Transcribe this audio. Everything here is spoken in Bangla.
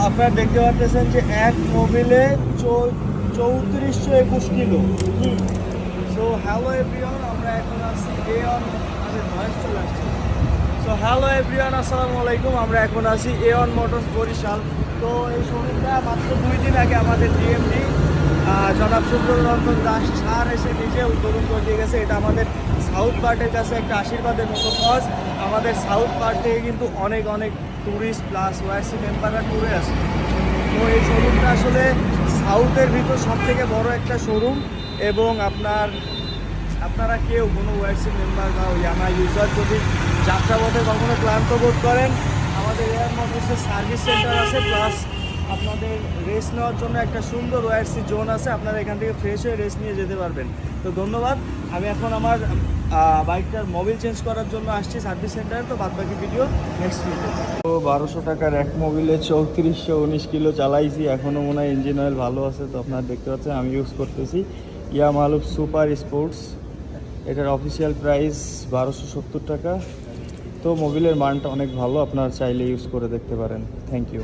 আপনারা দেখতে পাচ্ছেন যে এক মোবিলে 3421 কিলো। সো হ্যালো এভরিওয়ান, আমরা এখন আছি এওয়ান, আমাদের ভয়েস চলে আসছে। সো হ্যালো এভরিওয়ান, আসসালামু আলাইকুম। আমরা এখন আছি এওয়ান মোটরস বরিশাল। তো এই শোরুমটা মাত্র 2 দিন আগে আমাদের ডিএমডি জনাব সুব্রতরঞ্জন দাস স্যার এসে নিজে উদ্বোধন করে দিয়ে গেছে। এটা আমাদের সাউথ পার্টের কাছে একটা আশীর্বাদের মতো কজ। আমাদের সাউথ পার্ট থেকে কিন্তু অনেক অনেক ট্যুরিস্ট প্লাস ওয়াইসি মেম্বাররা ট্যুরে আসে। তো এই শোরুমটা আসলে সাউথের ভিতর সবথেকে বড় একটা শোরুম, এবং আপনারা কেউ কোনো ওয়াইসি মেম্বার বা ইয়ামা ইউজার যদি যাত্রাপথে কখনো ক্লান্ত বোধ করেন, আমাদের এয়ার মোটরসের সার্ভিস সেন্টার আছে, প্লাস আপনাদের রেস্ট নেওয়ার জন্য একটা সুন্দর ওয়াইসি জোন আছে। আপনারা এখান থেকে ফ্রেশ হয়ে রেস্ট নিয়ে যেতে পারবেন। তো ধন্যবাদ। আমি এখন আমার বাইকটার মোবিল চেঞ্জ করার জন্য আসছি সার্ভিস সেন্টারে। তো বাদ বাকি ভিডিও নেক্সট ভিডিও। তো 1200 টাকার এক মোবিলে 3419 কিলো চালাইছি, এখনও মনে হয় ইঞ্জিন অয়েল ভালো আছে। তো আপনারা দেখতে পাচ্ছেন আমি ইউজ করতেছি ইয়ামাহা সুপার স্পোর্টস। এটার অফিসিয়াল প্রাইস 1270 টাকা। তো মোবিলের মানটা অনেক ভালো, আপনারা চাইলে ইউজ করে দেখতে পারেন। Thank you.